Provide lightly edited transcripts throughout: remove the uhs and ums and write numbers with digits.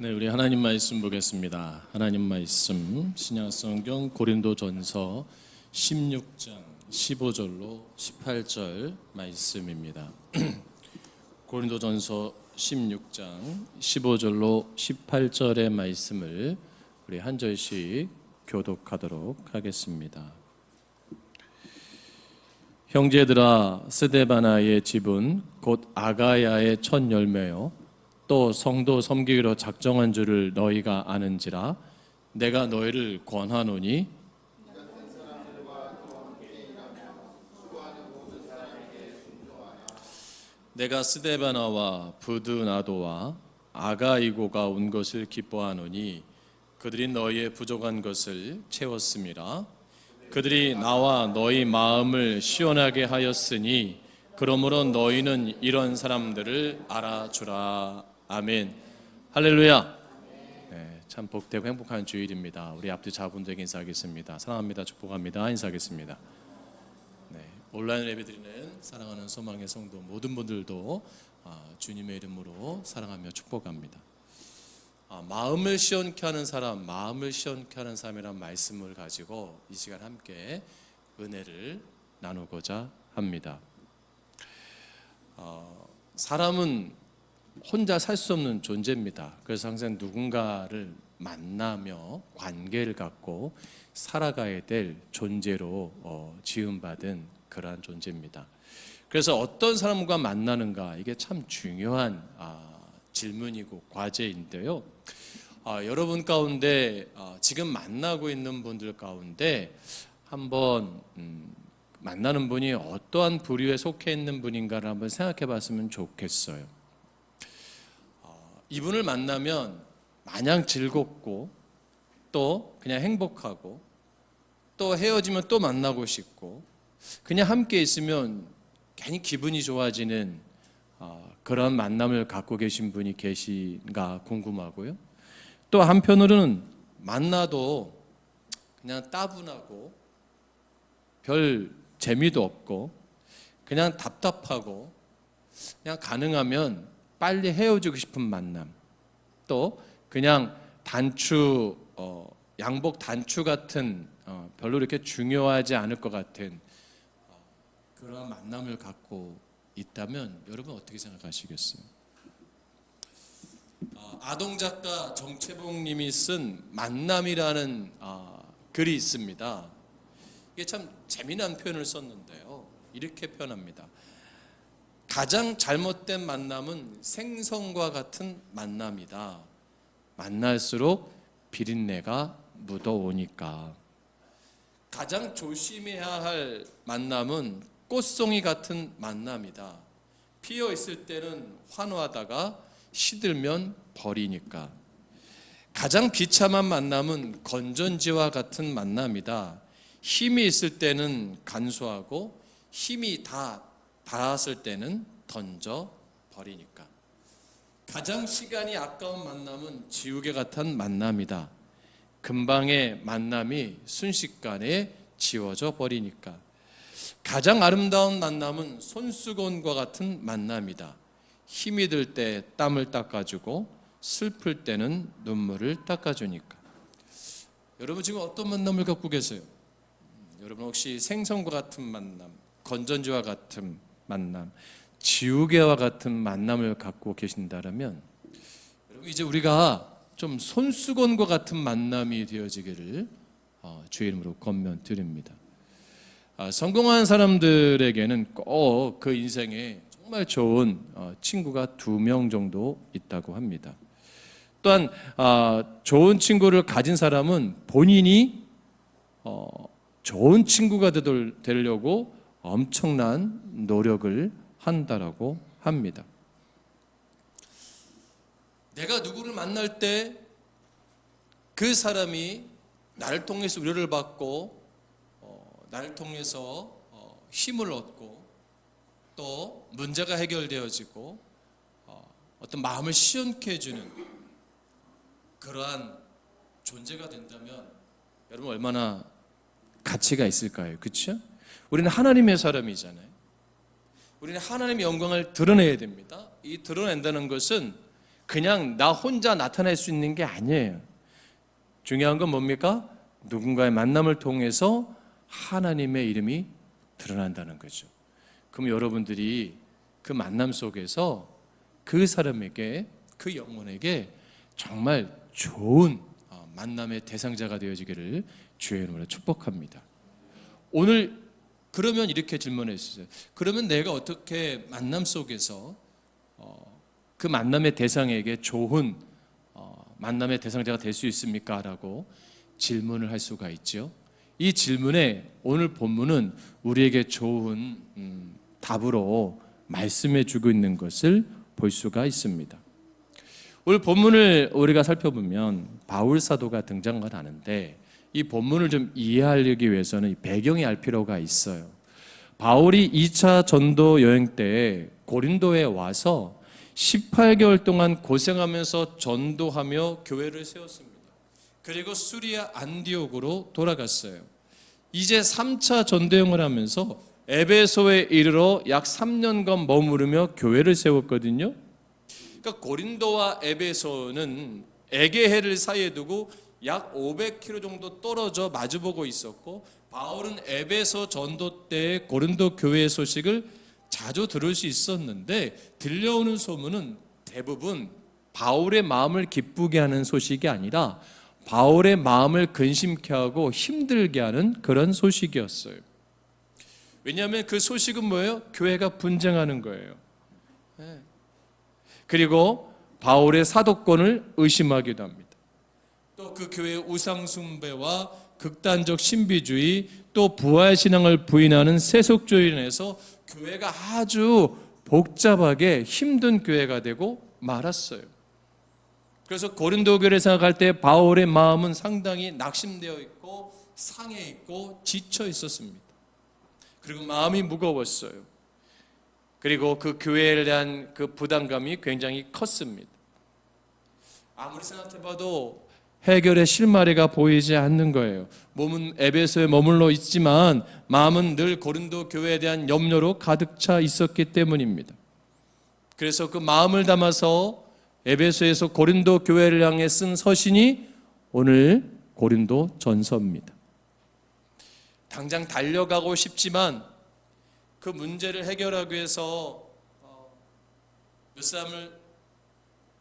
네, 우리 하나님 말씀 보겠습니다. 하나님 말씀 신약성경 고린도전서 16장 15절로 18절 말씀입니다. 고린도전서 16장 15절로 18절의 말씀을 우리 한 절씩 교독하도록 하겠습니다. 형제들아, 스데바나의 집은 곧 아가야의 첫 열매요 또 성도 섬기기로 작정한 줄을 너희가 아는지라. 내가 너희를 권하노니 내가 스데바나와 부드나도와 아가이고가 온 것을 기뻐하노니 그들이 너희의 부족한 것을 채웠음이라. 그들이 나와 너희 마음을 시원하게 하였으니 그러므로 너희는 이런 사람들을 알아주라. 아멘. 할렐루야. 네, 참 복되고 행복한 주일입니다. 우리 앞뒤 자분들에게 인사하겠습니다. 사랑합니다. 축복합니다. 인사하겠습니다. 네, 온라인 예배드리는 사랑하는 소망의 성도 모든 분들도 주님의 이름으로 사랑하며 축복합니다. 마음을 시원케 하는 사람, 마음을 시원케 하는 사람이란 말씀을 가지고 이 시간 함께 은혜를 나누고자 합니다. 사람은 혼자 살 수 없는 존재입니다. 그래서 항상 누군가를 만나며 관계를 갖고 살아가야 될 존재로 지음받은 그러한 존재입니다. 그래서 어떤 사람과 만나는가, 이게 참 중요한 질문이고 과제인데요. 여러분 가운데 지금 만나고 있는 분들 가운데 한번 만나는 분이 어떠한 부류에 속해 있는 분인가를 한번 생각해 봤으면 좋겠어요. 이분을 만나면 마냥 즐겁고 또 그냥 행복하고 또 헤어지면 또 만나고 싶고 그냥 함께 있으면 괜히 기분이 좋아지는 그런 만남을 갖고 계신 분이 계신가 궁금하고요. 또 한편으로는 만나도 그냥 따분하고 별 재미도 없고 그냥 답답하고 그냥 가능하면 빨리 헤어지고 싶은 만남, 또 그냥 단추, 양복 단추 같은 별로 이렇게 중요하지 않을 것 같은 그런 만남을 갖고 있다면 여러분 어떻게 생각하시겠어요? 아동 작가 정채봉 님이 쓴 만남이라는 글이 있습니다. 이게 참 재미난 표현을 썼는데요. 이렇게 표현합니다. 가장 잘못된 만남은 생선과 같은 만남이다. 만날수록 비린내가 묻어오니까. 가장 조심해야 할 만남은 꽃송이 같은 만남이다. 피어 있을 때는 환호하다가 시들면 버리니까. 가장 비참한 만남은 건전지와 같은 만남이다. 힘이 있을 때는 간수하고 힘이 다 닿았을 때는 던져 버리니까. 가장 시간이 아까운 만남은 지우개 같은 만남이다. 금방의 만남이 순식간에 지워져 버리니까. 가장 아름다운 만남은 손수건과 같은 만남이다. 힘이 들 때 땀을 닦아주고 슬플 때는 눈물을 닦아주니까. 여러분 지금 어떤 만남을 갖고 계세요? 여러분 혹시 생선과 같은 만남, 건전지와 같은 만남, 지우개와 같은 만남을 갖고 계신다면 여러분 이제 우리가 좀 손수건과 같은 만남이 되어지기를 주의 이름으로 권면드립니다. 성공한 사람들에게는 꼭 그 인생에 정말 좋은 친구가 2명 정도 있다고 합니다. 또한 좋은 친구를 가진 사람은 본인이 좋은 친구가 되려고 엄청난 노력을 한다라고 합니다. 내가 누구를 만날 때 그 사람이 나를 통해서 위로를 받고 나를 통해서 힘을 얻고 또 문제가 해결되어지고 어떤 마음을 시원케 해주는 그러한 존재가 된다면 여러분 얼마나 가치가 있을까요? 그렇죠? 우리는 하나님의 사람이잖아요. 우리는 하나님의 영광을 드러내야 됩니다. 이 드러낸다는 것은 그냥 나 혼자 나타낼 수 있는 게 아니에요. 중요한 건 뭡니까? 누군가의 만남을 통해서 하나님의 이름이 드러난다는 거죠. 그럼 여러분들이 그 만남 속에서 그 사람에게, 그 영혼에게 정말 좋은 만남의 대상자가 되어지기를 주의 이름으로 축복합니다. 오늘 그러면 이렇게 질문해 주세요. 그러면 내가 어떻게 만남 속에서 그 만남의 대상에게 좋은 만남의 대상자가 될 수 있습니까? 라고 질문을 할 수가 있죠. 이 질문에 오늘 본문은 우리에게 좋은 답으로 말씀해 주고 있는 것을 볼 수가 있습니다. 오늘 본문을 우리가 살펴보면 바울 사도가 등장을 하는데 이 본문을 좀 이해하기 위해서는 배경이 알 필요가 있어요. 바울이 2차 전도 여행 때 고린도에 와서 18개월 동안 고생하면서 전도하며 교회를 세웠습니다. 그리고 수리아 안디옥으로 돌아갔어요. 이제 3차 전도여행을 하면서 에베소에 이르러 약 3년간 머무르며 교회를 세웠거든요. 그러니까 고린도와 에베소는 에게해를 사이에 두고 약 500km 정도 떨어져 마주보고 있었고, 바울은 에베소 전도 때 고린도 교회의 소식을 자주 들을 수 있었는데 들려오는 소문은 대부분 바울의 마음을 기쁘게 하는 소식이 아니라 바울의 마음을 근심케 하고 힘들게 하는 그런 소식이었어요. 왜냐하면 그 소식은 뭐예요? 교회가 분쟁하는 거예요. 그리고 바울의 사도권을 의심하기도 합니다. 또 그 교회의 우상숭배와 극단적 신비주의, 또 부활신앙을 부인하는 세속주의로 인해서 교회가 아주 복잡하게 힘든 교회가 되고 말았어요. 그래서 고린도 교회를 생각할 때 바울의 마음은 상당히 낙심되어 있고 상해 있고 지쳐 있었습니다. 그리고 마음이 무거웠어요. 그리고 그 교회에 대한 그 부담감이 굉장히 컸습니다. 아무리 생각해봐도 해결의 실마리가 보이지 않는 거예요. 몸은 에베소에 머물러 있지만 마음은 늘 고린도 교회에 대한 염려로 가득 차 있었기 때문입니다. 그래서 그 마음을 담아서 에베소에서 고린도 교회를 향해 쓴 서신이 오늘 고린도 전서입니다. 당장 달려가고 싶지만 그 문제를 해결하기 위해서 몇 사람을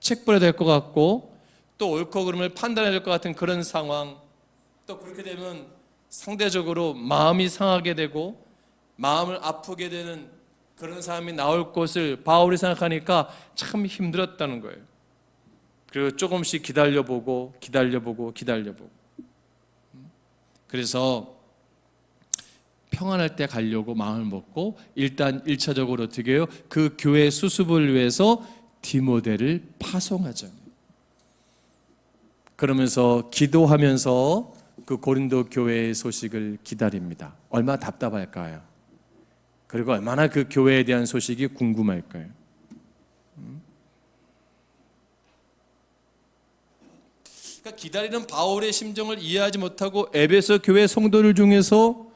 책벌해야 될 것 같고 또 옳고 그름을 판단해야 될 것 같은 그런 상황, 또 그렇게 되면 상대적으로 마음이 상하게 되고 마음을 아프게 되는 그런 사람이 나올 것을 바울이 생각하니까 참 힘들었다는 거예요. 그리고 조금씩 기다려보고 그래서 평안할 때 가려고 마음을 먹고 일단 1차적으로 어떻게 해요? 그 교회 수습을 위해서 디모데를 파송하잖아요. 그러면서 기도하면서 그 고린도 교회의 소식을 기다립니다. 얼마나 답답할까요? 그리고 얼마나 그 교회에 대한 소식이 궁금할까요? 그러니까 기다리는 바울의 심정을 이해하지 못하고 에베소 교회 성도들 중에서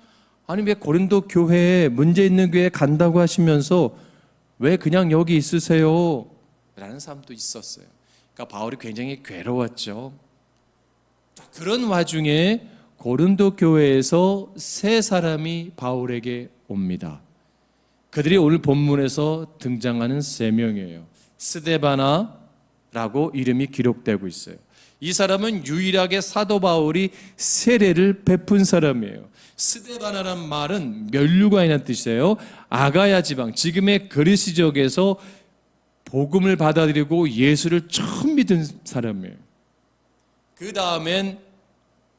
아니 왜 고린도 교회에 문제 있는 교회에 간다고 하시면서 왜 그냥 여기 있으세요? 라는 사람도 있었어요. 그러니까 바울이 굉장히 괴로웠죠. 그런 와중에 고린도 교회에서 세 사람이 바울에게 옵니다. 그들이 오늘 본문에서 등장하는 세 명이에요. 스데바나라고 이름이 기록되고 있어요. 이 사람은 유일하게 사도 바울이 세례를 베푼 사람이에요. 스데바나란 말은 면류관이라는 뜻이에요. 아가야 지방, 지금의 그리스 지역에서 복음을 받아들이고 예수를 처음 믿은 사람이에요. 그 다음엔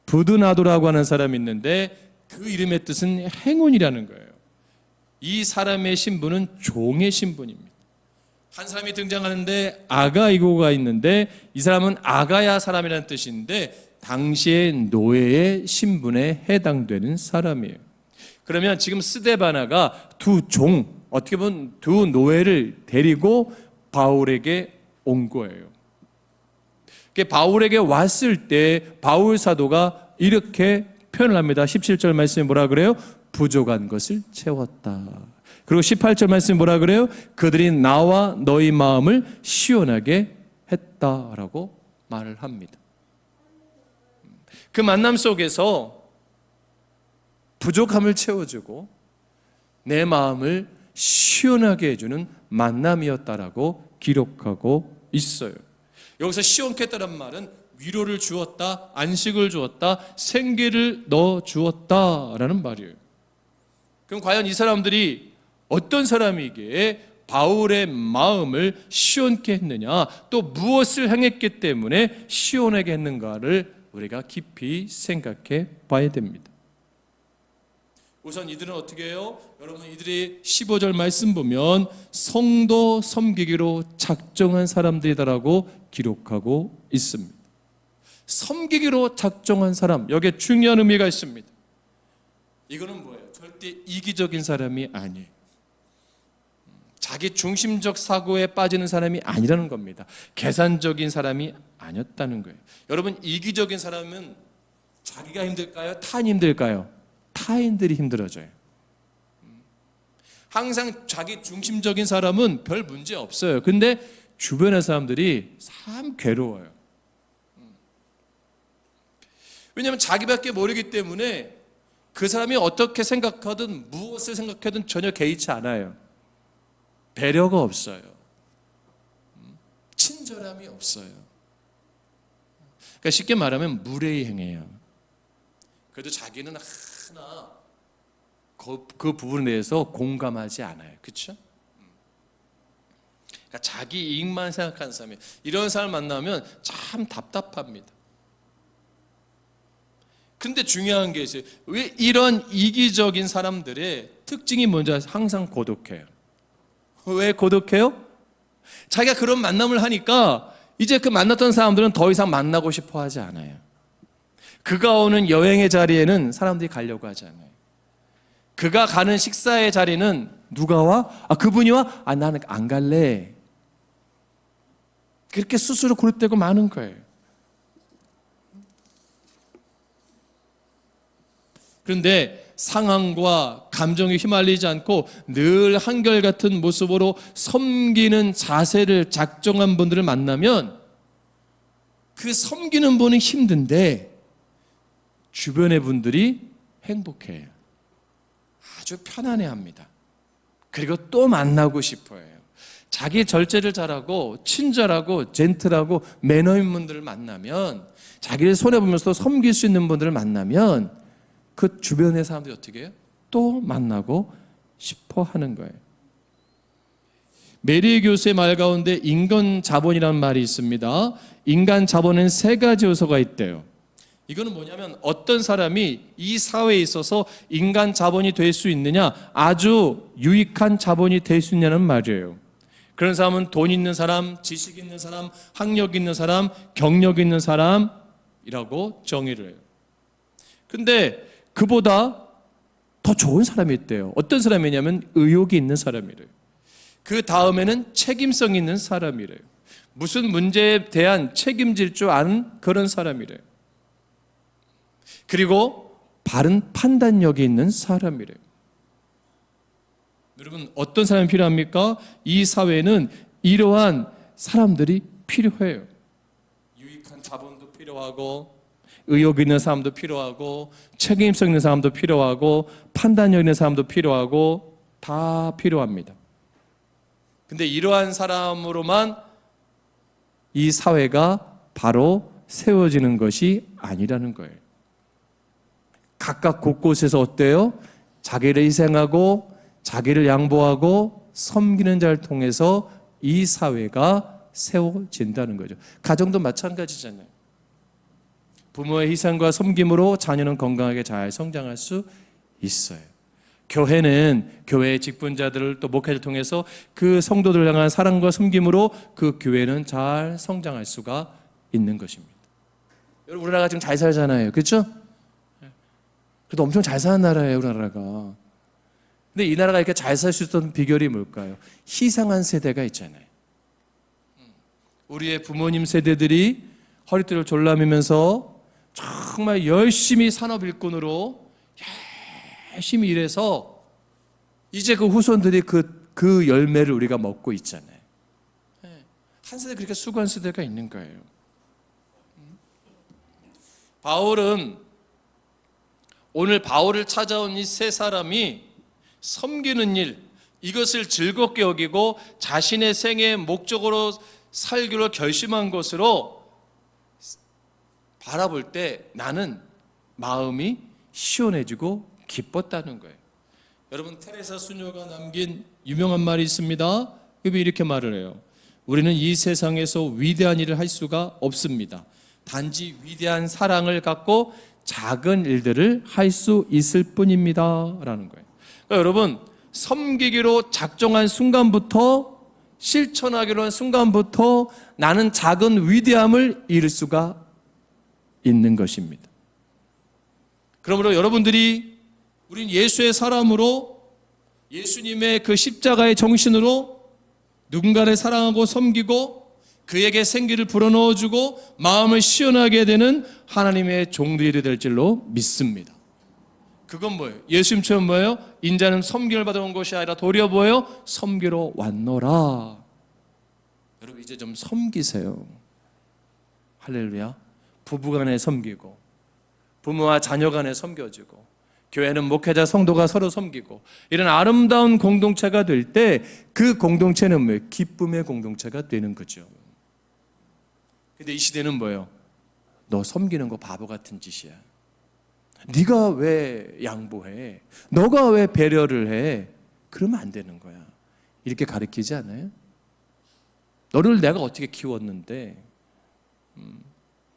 부드나도라고 하는 사람이 있는데 그 이름의 뜻은 행운이라는 거예요. 이 사람의 신분은 종의 신분입니다. 한 사람이 등장하는데 아가이고가 있는데 이 사람은 아가야 사람이라는 뜻인데 당시의 노예의 신분에 해당되는 사람이에요. 그러면 지금 스데바나가 두 종, 어떻게 보면 두 노예를 데리고 바울에게 온 거예요. 바울에게 왔을 때 바울 사도가 이렇게 표현을 합니다. 17절 말씀에 뭐라 그래요? 부족한 것을 채웠다. 그리고 18절 말씀에 뭐라 그래요? 그들이 나와 너희 마음을 시원하게 했다라고 말을 합니다. 그 만남 속에서 부족함을 채워주고 내 마음을 시원하게 해주는 만남이었다라고 기록하고 있어요. 여기서 시원케 했다는 말은 위로를 주었다, 안식을 주었다, 생기를 넣어 주었다라는 말이에요. 그럼 과연 이 사람들이 어떤 사람이기에 바울의 마음을 시원케 했느냐, 또 무엇을 행했기 때문에 시원하게 했는가를 우리가 깊이 생각해 봐야 됩니다. 우선 이들은 어떻게 해요? 여러분, 이들이 15절 말씀 보면 성도 섬기기로 작정한 사람들이다라고 기록하고 있습니다. 섬기기로 작정한 사람, 여기에 중요한 의미가 있습니다. 이거는 뭐예요? 절대 이기적인 사람이 아니에요. 자기 중심적 사고에 빠지는 사람이 아니라는 겁니다. 계산적인 사람이 아니었다는 거예요. 여러분, 이기적인 사람은 자기가 힘들까요? 타인이 힘들까요? 타인들이 힘들어져요. 항상 자기 중심적인 사람은 별 문제 없어요. 근데 주변의 사람들이 참 괴로워요. 왜냐하면 자기밖에 모르기 때문에 그 사람이 어떻게 생각하든 무엇을 생각하든 전혀 개의치 않아요. 배려가 없어요. 친절함이 없어요. 그러니까 쉽게 말하면 무례히 행해요. 그래도 자기는 하나 그 부분에 대해서 공감하지 않아요. 그렇죠? 그러니까 자기 이익만 생각하는 사람이에요. 이런 사람 만나면 참 답답합니다. 근데 중요한 게 있어요. 왜 이런 이기적인 사람들의 특징이 뭔지 항상 고독해요. 왜 고독해요? 자기가 그런 만남을 하니까 이제 그 만났던 사람들은 더 이상 만나고 싶어 하지 않아요. 그가 오는 여행의 자리에는 사람들이 가려고 하지 않아요. 그가 가는 식사의 자리는 누가 와? 그분이 와? 나는 안 갈래. 그렇게 스스로 고립되고 마는 거예요. 그런데 상황과 감정에 휘말리지 않고 늘 한결같은 모습으로 섬기는 자세를 작정한 분들을 만나면 그 섬기는 분은 힘든데 주변의 분들이 행복해요. 아주 편안해합니다. 그리고 또 만나고 싶어요. 자기 절제를 잘하고 친절하고 젠틀하고 매너 있는 분들을 만나면, 자기를 손해보면서 섬길 수 있는 분들을 만나면 그 주변의 사람들이 어떻게 해요? 또 만나고 싶어 하는 거예요. 메리 교수의 말 가운데 인간 자본이라는 말이 있습니다. 인간 자본은 세 가지 요소가 있대요. 이거는 뭐냐면 어떤 사람이 이 사회에 있어서 인간 자본이 될 수 있느냐, 아주 유익한 자본이 될 수 있냐는 말이에요. 그런 사람은 돈 있는 사람, 지식 있는 사람, 학력 있는 사람, 경력 있는 사람이라고 정의를 해요. 근데 그보다 더 좋은 사람이 있대요. 어떤 사람이냐면 의욕이 있는 사람이래요. 그 다음에는 책임성 있는 사람이래요. 무슨 문제에 대한 책임질 줄 아는 그런 사람이래요. 그리고 바른 판단력이 있는 사람이래요. 여러분, 어떤 사람이 필요합니까? 이 사회는 이러한 사람들이 필요해요. 유익한 자본도 필요하고, 의욕 있는 사람도 필요하고, 책임성 있는 사람도 필요하고, 판단력 있는 사람도 필요하고, 다 필요합니다. 근데 이러한 사람으로만 이 사회가 바로 세워지는 것이 아니라는 거예요. 각각 곳곳에서 어때요? 자기를 희생하고 자기를 양보하고 섬기는 자를 통해서 이 사회가 세워진다는 거죠. 가정도 마찬가지잖아요. 부모의 희생과 섬김으로 자녀는 건강하게 잘 성장할 수 있어요. 교회는 교회의 직분자들을 또 목회를 통해서 그 성도들을 향한 사랑과 섬김으로 그 교회는 잘 성장할 수가 있는 것입니다. 여러분, 우리나라가 지금 잘 살잖아요. 그렇죠? 그래도 엄청 잘 사는 나라예요, 우리나라가. 근데 이 나라가 이렇게 잘 살 수 있었던 비결이 뭘까요? 희생한 세대가 있잖아요. 우리의 부모님 세대들이 허리띠를 졸라매면서 정말 열심히 산업 일꾼으로 열심히 일해서 이제 그 후손들이 그 열매를 우리가 먹고 있잖아요. 한 세대 그렇게 수고한 세대가 있는 거예요. 바울은 오늘 바울을 찾아온 이 세 사람이 섬기는 일, 이것을 즐겁게 여기고 자신의 생애의 목적으로 살기로 결심한 것으로 바라볼 때 나는 마음이 시원해지고 기뻤다는 거예요. 여러분, 테레사 수녀가 남긴 유명한 말이 있습니다. 그게 이렇게 말을 해요. 우리는 이 세상에서 위대한 일을 할 수가 없습니다. 단지 위대한 사랑을 갖고 작은 일들을 할 수 있을 뿐입니다 라는 거예요. 그러니까 여러분, 섬기기로 작정한 순간부터, 실천하기로 한 순간부터 나는 작은 위대함을 이룰 수가 있는 것입니다. 그러므로 여러분들이 우린 예수의 사람으로, 예수님의 그 십자가의 정신으로 누군가를 사랑하고 섬기고 그에게 생기를 불어넣어주고 마음을 시원하게 되는 하나님의 종들이 될 줄로 믿습니다. 그건 뭐예요? 예수님처럼 뭐예요? 인자는 섬김을 받아온 것이 아니라 도리어 뭐예요? 섬기러 왔노라. 여러분, 이제 좀 섬기세요. 할렐루야. 부부간에 섬기고, 부모와 자녀간에 섬겨주고, 교회는 목회자 성도가 서로 섬기고, 이런 아름다운 공동체가 될 때 그 공동체는 뭐예요? 기쁨의 공동체가 되는 거죠. 근데 이 시대는 뭐예요? 너 섬기는 거 바보 같은 짓이야. 네가 왜 양보해? 너가 왜 배려를 해? 그러면 안 되는 거야. 이렇게 가르치지 않아요? 너를 내가 어떻게 키웠는데,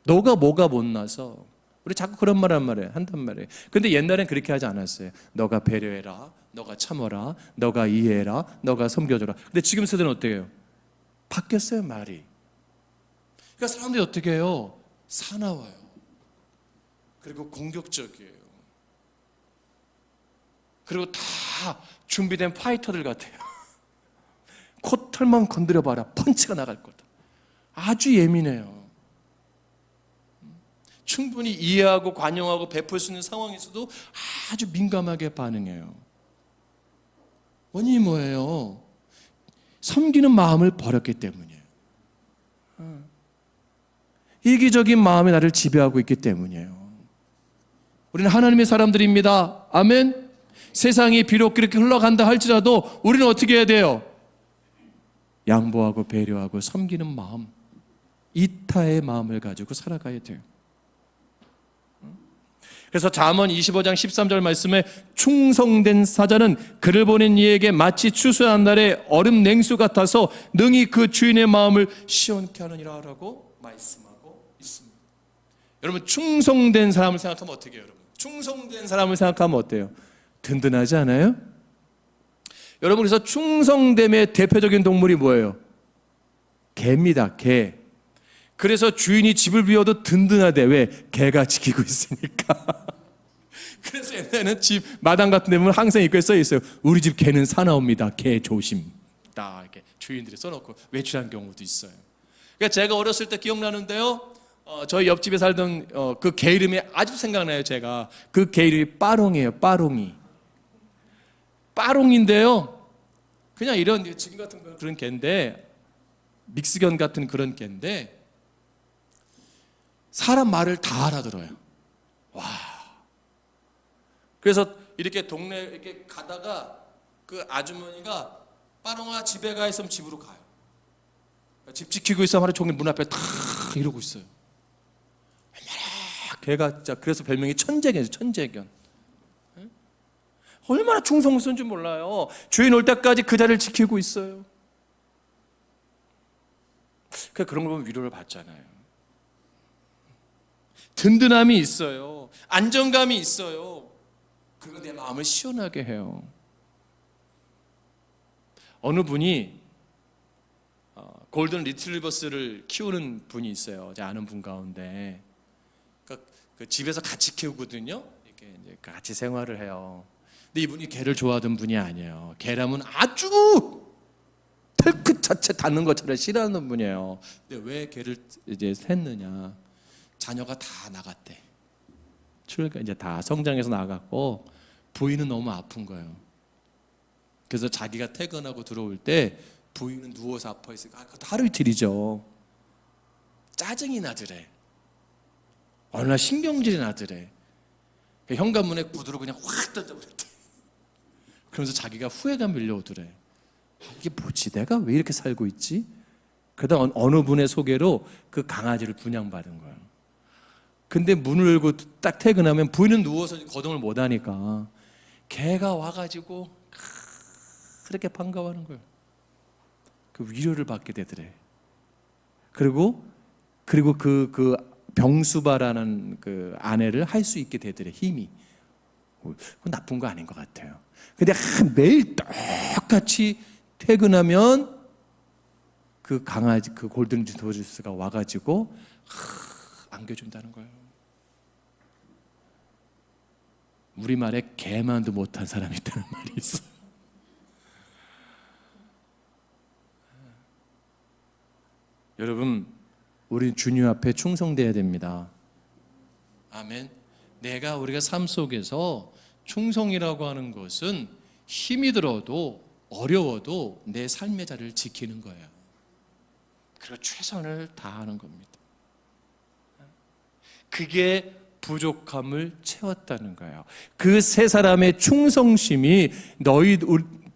너가 뭐가 못나서. 우리 자꾸 그런 말 한단 말이에요. 근데 옛날엔 그렇게 하지 않았어요. 너가 배려해라, 너가 참어라, 너가 이해해라, 너가 섬겨줘라. 근데 지금 세대는 어떻게 해요? 바뀌었어요, 말이. 그러니까 사람들이 어떻게 해요? 사나워요. 그리고 공격적이에요. 그리고 다 준비된 파이터들 같아요. 코털만 건드려봐라, 펀치가 나갈 거다. 아주 예민해요. 충분히 이해하고 관용하고 베풀 수 있는 상황에서도 아주 민감하게 반응해요. 원인이 뭐예요? 섬기는 마음을 버렸기 때문이에요. 이기적인 마음이 나를 지배하고 있기 때문이에요. 우리는 하나님의 사람들입니다. 아멘. 세상이 비록 그렇게 흘러간다 할지라도 우리는 어떻게 해야 돼요? 양보하고 배려하고 섬기는 마음, 이타의 마음을 가지고 살아가야 돼요. 그래서 잠언 25장 13절 말씀에 충성된 사자는 그를 보낸 이에게 마치 추수한 날의 얼음 냉수 같아서 능히 그 주인의 마음을 시원케 하느니라 라고 말씀하고 있습니다. 여러분, 충성된 사람을 생각하면 어떻게 해요? 여러분, 충성된 사람을 생각하면 어때요? 든든하지 않아요? 여러분, 그래서 충성됨의 대표적인 동물이 뭐예요? 개입니다. 개. 그래서 주인이 집을 비워도 든든하대. 왜? 개가 지키고 있으니까. 그래서 옛날에는 집 마당 같은 데 보면 항상 이렇게 써 있어요. 우리 집 개는 사나웁니다. 개 조심. 딱 이렇게 주인들이 써놓고 외출한 경우도 있어요. 그러니까 제가 어렸을 때 기억나는데요. 저희 옆집에 살던 그 개 이름이 아주 생각나요. 제가 그 개 이름이 빠롱이에요. 빠롱이. 빠롱인데요. 그냥 이런 지금 같은 그런 개인데, 믹스견 같은 그런 개인데 사람 말을 다 알아들어요. 와. 그래서 이렇게 동네 이렇게 가다가 그 아주머니가 빠롱아 집에 가 있으면 집으로 가요. 집 지키고 있어 하루 종일 문 앞에 탁 이러고 있어요. 얼마나 걔가 진짜, 그래서 별명이 천재견이죠. 천재견. 얼마나 충성스러운지 몰라요. 주인 올 때까지 그 자리를 지키고 있어요. 그런 걸 보면 위로를 받잖아요. 든든함이 있어요. 안정감이 있어요. 그리고 내 마음을 시원하게 해요. 어느 분이 골든 리트리버스를 키우는 분이 있어요. 제가 아는 분 가운데. 그러니까 그 집에서 같이 키우거든요. 이렇게 이제 같이 생활을 해요. 근데 이분이 개를 좋아하던 분이 아니에요. 개라면 아주 털끝 자체 닿는 것처럼 싫어하는 분이에요. 근데 왜 개를 이제 샜느냐? 자녀가 다 나갔대. 이제 다 성장해서 나갔고 부인은 너무 아픈 거예요. 그래서 자기가 퇴근하고 들어올 때 부인은 누워서 아파있으니까 그것도 하루 이틀이죠. 짜증이 나더래. 어느 날 신경질이 나더래. 현관문에 구두로 그냥 확 던져버렸대. 그러면서 자기가 후회가 밀려오더래. 이게 뭐지? 내가 왜 이렇게 살고 있지? 그러다 어느 분의 소개로 그 강아지를 분양받은 거야. 근데 문을 열고 딱 퇴근하면 부인은 누워서 거동을 못하니까 개가 와가지고 그렇게 반가워하는 거예요. 그 위로를 받게 되더래. 그리고 그 병수바라는 그 아내를 할 수 있게 되더래. 힘이. 그건 나쁜 거 아닌 것 같아요. 근데 매일 똑같이 퇴근하면 그 강아지, 그 골든 리트리버가 와가지고 안겨준다는 거예요. 우리말에 개만도 못한 사람이 있다는 말이 있어. 여러분, 우리 주님 앞에 충성돼야 됩니다. 아멘. 우리가 삶 속에서 충성이라고 하는 것은 힘이 들어도 어려워도 내 삶의 자리를 지키는 거예요. 그리고 최선을 다하는 겁니다. 그게 부족함을 채웠다는 거예요. 그 세 사람의 충성심이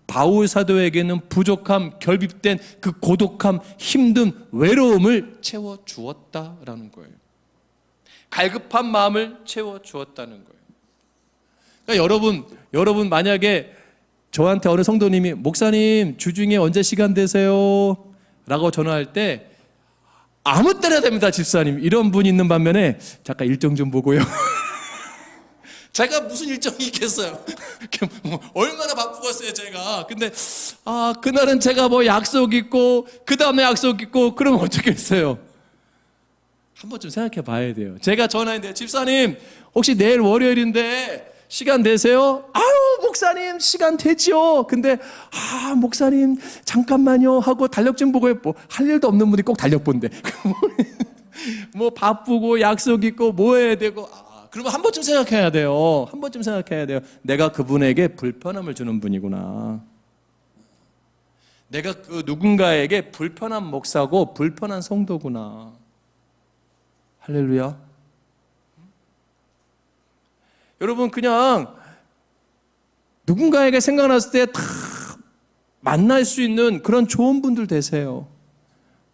바울 사도에게는 부족함, 결핍된 그 고독함, 힘듦, 외로움을 채워주었다라는 거예요. 갈급한 마음을 채워주었다는 거예요. 그러니까 여러분 만약에 저한테 어느 성도님이 목사님 주중에 언제 시간 되세요? 라고 전화할 때 아무 때나 됩니다 집사님, 이런 분이 있는 반면에 잠깐 일정 좀 보고요. 제가 무슨 일정이 있겠어요? 얼마나 바쁘겠어요 제가. 근데 그날은 제가 뭐 약속 있고 그 다음에 약속 있고 그러면 어쩌겠어요? 한 번쯤 생각해 봐야 돼요. 제가 전화했는데 집사님 혹시 내일 월요일인데 시간 되세요? 아유 목사님 시간 되지요. 근데 목사님 잠깐만요 하고 달력 좀 보고 뭐 할 일도 없는 분이 꼭 달력 본대. 뭐 바쁘고 약속 있고 뭐 해야 되고 그러면 한 번쯤 생각해야 돼요. 한 번쯤 생각해야 돼요. 내가 그분에게 불편함을 주는 분이구나. 내가 그 누군가에게 불편한 목사고 불편한 성도구나. 할렐루야. 여러분 그냥 누군가에게 생각났을 때 다 만날 수 있는 그런 좋은 분들 되세요.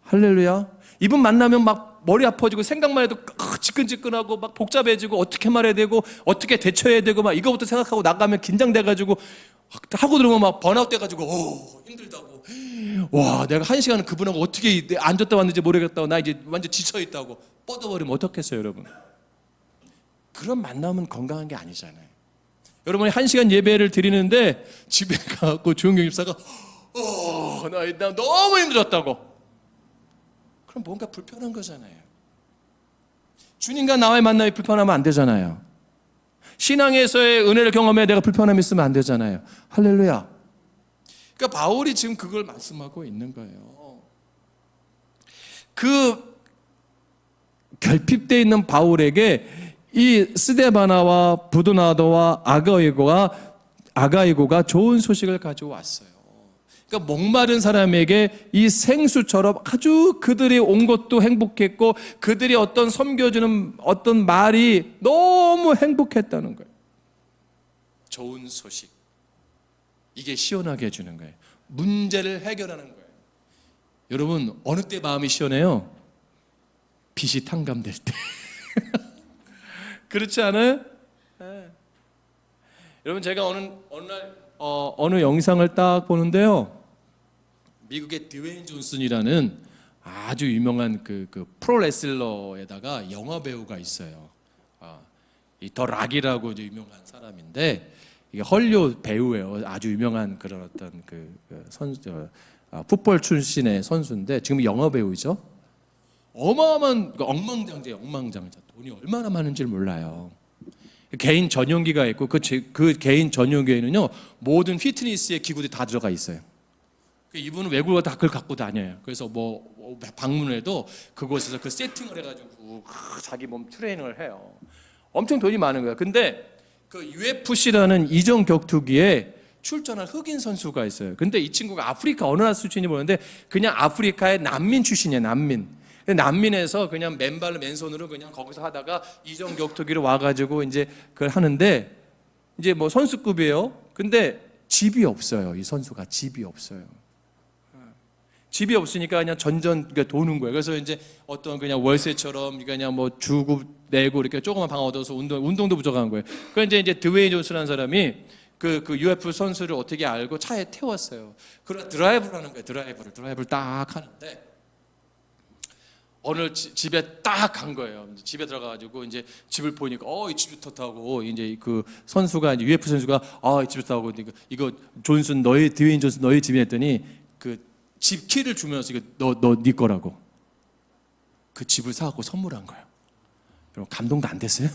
할렐루야. 이분 만나면 막 머리 아파지고 생각만 해도 지끈지끈하고 막 복잡해지고 어떻게 말해야 되고 어떻게 대처해야 되고 막 이거부터 생각하고 나가면 긴장돼가지고 하고 들어오면 막 번아웃 돼가지고 힘들다고. 와 내가 1시간은 그분하고 어떻게 앉았다 왔는지 모르겠다고 나 이제 완전 지쳐있다고 뻗어버리면 어떻겠어요 여러분. 그런 만남은 건강한 게 아니잖아요. 여러분이 1시간 예배를 드리는데 집에 가고 주은경 집사가 나 너무 힘들었다고. 그럼 뭔가 불편한 거잖아요. 주님과 나와의 만남이 불편하면 안 되잖아요. 신앙에서의 은혜를 경험해 내가 불편함이 있으면 안 되잖아요. 할렐루야. 그러니까 바울이 지금 그걸 말씀하고 있는 거예요. 그 결핍되어 있는 바울에게 이 스데바나와 부도나도와 아가이고가 좋은 소식을 가져왔어요. 그러니까 목마른 사람에게 이 생수처럼 아주 그들이 온 것도 행복했고 그들이 어떤 섬겨주는 어떤 말이 너무 행복했다는 거예요. 좋은 소식. 이게 시원하게 해주는 거예요. 문제를 해결하는 거예요. 여러분 어느 때 마음이 시원해요? 빚이 탕감될 때. 그렇지 않아요? 네. 여러분 제가 어느 영상을 딱 보는데요. 미국의 드웨인 존슨이라는 아주 유명한 그 프로레슬러에다가 영화 배우가 있어요. 이 더 락이라고 유명한 사람인데 이게 헐리우드 배우예요. 아주 유명한 그런 어떤 선수, 풋볼 출신의 선수인데 지금 영화 배우죠. 어마어마한 엉망장자. 돈이 얼마나 많은지 몰라요. 개인 전용기가 있고 그 개인 전용기에는요 모든 피트니스의 기구들이 다 들어가 있어요. 이분은 외국어 다 그걸 갖고 다녀요. 그래서 뭐 방문해도 그곳에서 그 세팅을 해가지고 자기 몸 트레이닝을 해요. 엄청 돈이 많은 거예요. 근데 그 UFC라는 이정 격투기에 출전한 흑인 선수가 있어요. 근데 이 친구가 아프리카 어느 나라 출신인지 모르는데 그냥 아프리카의 난민 출신이에요. 난민. 난민에서 그냥 맨발로 맨손으로 그냥 거기서 하다가 이정 격투기로 와가지고 이제 그걸 하는데 이제 뭐 선수급이에요. 근데 집이 없어요. 이 선수가 집이 없어요. 집이 없으니까 그냥 전전 도는 거예요. 그래서 이제 어떤 그냥 월세처럼 그냥 뭐 주고 내고 이렇게 조그만 방 얻어서 운동도 부족한 거예요. 그래서 이제 드웨인 존스라는 사람이 그 UFC 선수를 어떻게 알고 차에 태웠어요. 그래 드라이브를 하는 거예요. 드라이브를 딱 하는데 어느 집에 딱 간 거예요. 집에 들어가가지고 이제 집을 보니까 이 집이 좋다고 이제 그 선수가 이제 UFC 선수가 이 집이 좋다고 이거 존슨 너희 드웨인 존슨 너희 집이 했더니 그 집 키를 주면서 이거 너 네 거라고 그 집을 사갖고 선물한 거예요. 여러분 감동도 안 됐어요?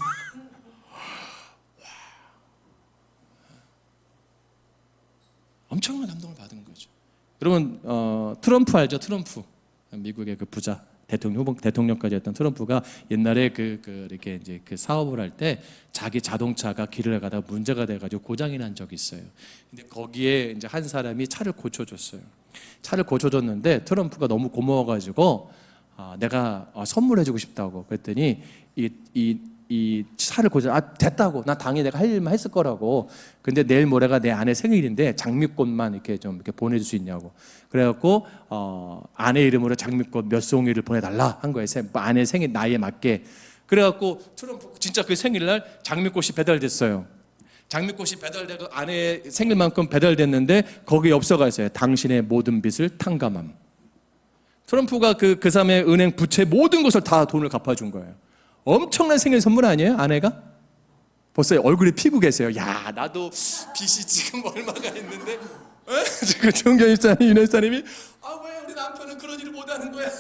엄청난 감동을 받은 거죠. 여러분 트럼프 알죠? 트럼프 미국의 그 부자 대통령까지 했던 트럼프가 옛날에 이렇게 이제 그 사업을 할 때 자기 자동차가 길을 가다가 문제가 돼가지고 고장이 난 적이 있어요. 근데 거기에 이제 한 사람이 차를 고쳐줬어요. 차를 고쳐줬는데 트럼프가 너무 고마워가지고 내가 선물해주고 싶다고 그랬더니 이 차를 고쳐 됐다고 나 당연히 내가 할 일만 했을 거라고 근데 내일 모레가 내 아내 생일인데 장미꽃만 이렇게 좀 이렇게 보내줄 수 있냐고 그래갖고 아내 이름으로 장미꽃 몇 송이를 보내달라 한 거예요. 아내 생일 나이에 맞게 그래갖고 트럼프 진짜 그 생일날 장미꽃이 배달됐어요. 장미꽃이 배달되고 아내의 생일만큼 배달됐는데 거기에 엽서가 있어요. 당신의 모든 빚을 탕감함. 트럼프가 그 사람의 은행 부채 모든 것을 다 돈을 갚아준 거예요. 엄청난 생일 선물 아니에요? 아내가? 벌써 얼굴이 피고 계세요. 야 나도 빚이 지금 얼마가 있는데 지금 정경 일사님 윤혜 사님이 왜 우리 남편은 그런 일을 못하는 거야?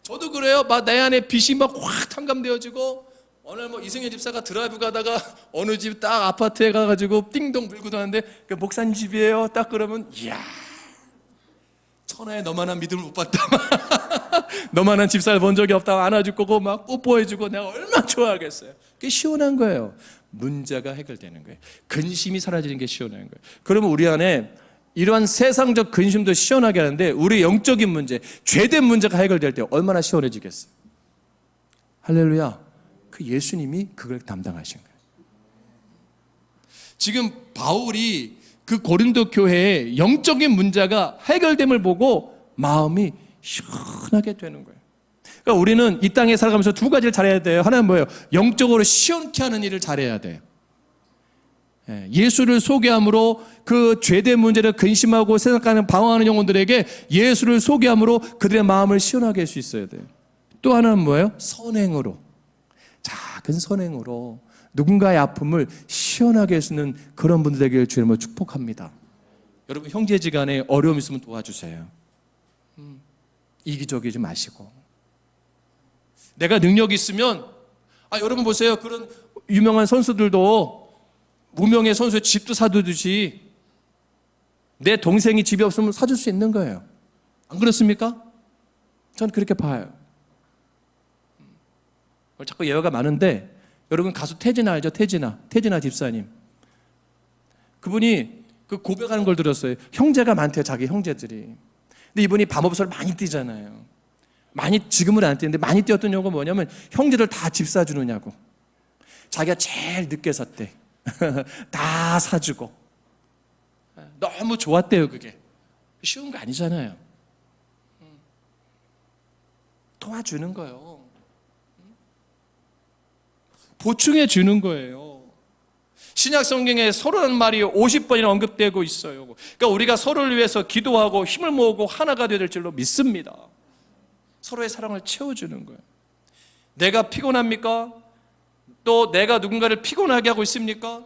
저도 그래요. 막 내 안에 빚이 막 확 탕감되어지고 오늘 뭐 이승현 집사가 드라이브 가다가 어느 집 딱 아파트에 가가지고 띵동 물고 다는데 그 목사님 집이에요. 딱 그러면 이야 천하에 너만한 믿음을 못 봤다. 너만한 집사를 본 적이 없다. 안아줄 거고 막 뽀뽀해주고 내가 얼마나 좋아하겠어요. 그게 시원한 거예요. 문제가 해결되는 거예요. 근심이 사라지는 게 시원한 거예요. 그러면 우리 안에 이러한 세상적 근심도 시원하게 하는데 우리 영적인 문제, 죄된 문제가 해결될 때 얼마나 시원해지겠어요. 할렐루야. 그 예수님이 그걸 담당하신 거예요. 지금 바울이 그 고린도 교회의 영적인 문제가 해결됨을 보고 마음이 시원하게 되는 거예요. 그러니까 우리는 이 땅에 살아가면서 두 가지를 잘해야 돼요. 하나는 뭐예요? 영적으로 시원케 하는 일을 잘해야 돼요. 예수를 소개함으로 그 죄된 문제를 근심하고 생각하는 방황하는 영혼들에게 예수를 소개함으로 그들의 마음을 시원하게 할 수 있어야 돼요. 또 하나는 뭐예요? 선행으로, 작은 선행으로 누군가의 아픔을 시원하게 해주는 그런 분들 되기를 주님으로 축복합니다. 여러분 형제지간에 어려움 있으면 도와주세요. 이기적이지 마시고 내가 능력이 있으면 여러분 보세요. 그런 유명한 선수들도 무명의 선수의 집도 사두듯이 내 동생이 집이 없으면 사줄 수 있는 거예요. 안 그렇습니까? 전 그렇게 봐요. 자꾸 예화가 많은데 여러분 가수 태진아 알죠? 태진아 집사님. 그분이 그 고백하는 걸 들었어요. 형제가 많대요. 자기 형제들이. 근데 이분이 밤업소를 많이 뛰잖아요. 지금은 안 뛰는데 많이 뛰었던 이유가 뭐냐면 형제들 다 집 사주느냐고. 자기가 제일 늦게 샀대. 다 사주고. 너무 좋았대요. 그게 쉬운 거 아니잖아요. 도와주는 거예요. 보충해 주는 거예요. 신약 성경에 서로라는 말이 50번이나 언급되고 있어요. 그러니까 우리가 서로를 위해서 기도하고 힘을 모으고 하나가 되어야 될 줄로 믿습니다. 서로의 사랑을 채워주는 거예요. 내가 피곤합니까? 또 내가 누군가를 피곤하게 하고 있습니까?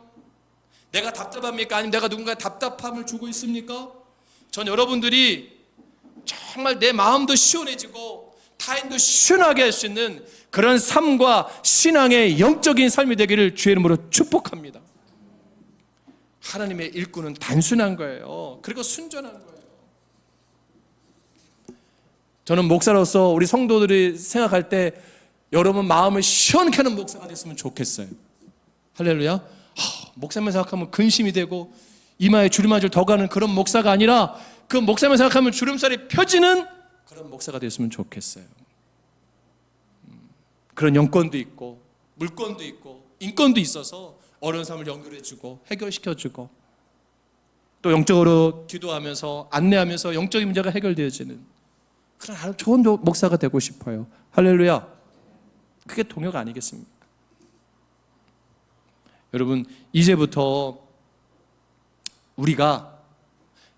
내가 답답합니까? 아니면 내가 누군가의 답답함을 주고 있습니까? 전 여러분들이 정말 내 마음도 시원해지고 타인도 시원하게 할 수 있는 그런 삶과 신앙의 영적인 삶이 되기를 주의 이름으로 축복합니다. 하나님의 일꾼은 단순한 거예요. 그리고 순전한 거예요. 저는 목사로서 우리 성도들이 생각할 때 여러분 마음을 시원케 하는 목사가 됐으면 좋겠어요. 할렐루야. 목사만 생각하면 근심이 되고 이마에 주름 한 줄 더 가는 그런 목사가 아니라 그 목사만 생각하면 주름살이 펴지는 그런 목사가 됐으면 좋겠어요. 그런 영권도 있고 물권도 있고 인권도 있어서 어려운 삶을 연결해주고 해결시켜주고 또 영적으로 기도하면서 안내하면서 영적인 문제가 해결되어지는 그런 아주 좋은 목사가 되고 싶어요. 할렐루야. 그게 동역 아니겠습니까? 여러분, 이제부터 우리가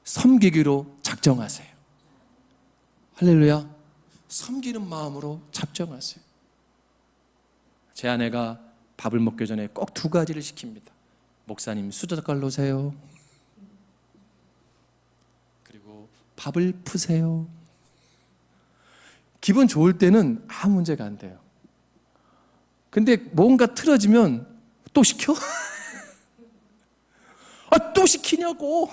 섬기기로 작정하세요. 할렐루야. 섬기는 마음으로 작정하세요. 제 아내가 밥을 먹기 전에 꼭 두 가지를 시킵니다. 목사님, 수저젓갈 놓으세요. 그리고 밥을 푸세요. 기분 좋을 때는 아무 문제가 안 돼요. 근데 뭔가 틀어지면 또 시켜? 또 시키냐고.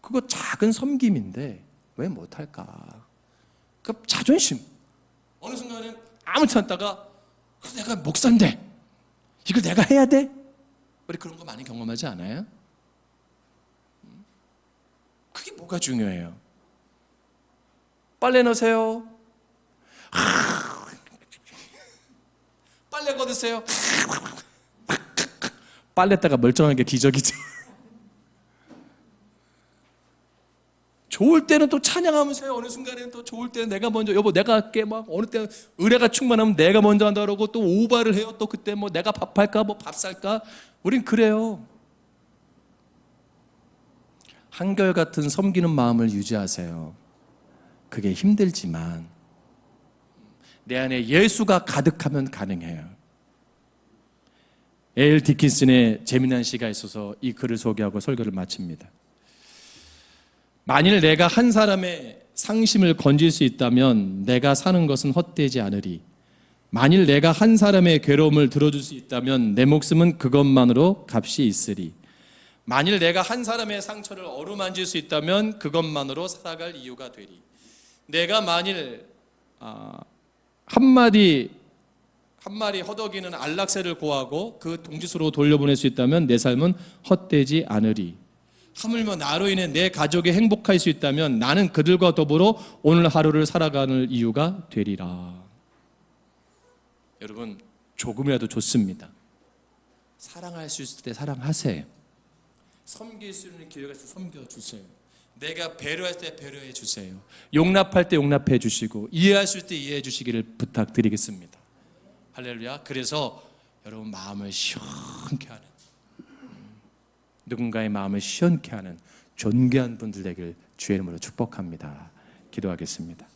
그거 작은 섬김인데 왜 못할까? 그 자존심. 어느 순간은 아무렇지 않다가 내가 목사인데 이걸 내가 해야 돼? 우리 그런 거 많이 경험하지 않아요? 그게 뭐가 중요해요? 빨래 넣으세요. 빨래 걷으세요. 빨래다가 멀쩡한 게 기적이죠. 좋을 때는 또 찬양하면서 해요. 어느 순간에는 또 좋을 때는 내가 먼저, 여보 내가 할게, 막 어느 때는 의뢰가 충만하면 내가 먼저 한다 그러고 또 오바를 해요. 또 그때 뭐 내가 밥 할까 뭐 밥 살까. 우린 그래요. 한결같은 섬기는 마음을 유지하세요. 그게 힘들지만 내 안에 예수가 가득하면 가능해요. 에일 디킨슨의 재미난 시가 있어서 이 글을 소개하고 설교를 마칩니다. 만일 내가 한 사람의 상심을 건질 수 있다면 내가 사는 것은 헛되지 않으리. 만일 내가 한 사람의 괴로움을 들어줄 수 있다면 내 목숨은 그것만으로 값이 있으리. 만일 내가 한 사람의 상처를 어루만질 수 있다면 그것만으로 살아갈 이유가 되리. 내가 만일 한 마리 허덕이는 안락새를 고하고 그 동지수로 돌려보낼 수 있다면 내 삶은 헛되지 않으리. 하물며 나로 인해 내 가족이 행복할 수 있다면 나는 그들과 더불어 오늘 하루를 살아가는 이유가 되리라. 여러분, 조금이라도 좋습니다. 사랑할 수 있을 때 사랑하세요. 섬길 수 있는 기회가 있으면 섬겨주세요. 내가 배려할 때 배려해 주세요. 용납할 때 용납해 주시고 이해할 수 있을 때 이해해 주시기를 부탁드리겠습니다. 할렐루야. 그래서 여러분 마음을 시원케 하는, 누군가의 마음을 시원케 하는 존귀한 분들 되길 주의 이름으로 축복합니다. 기도하겠습니다.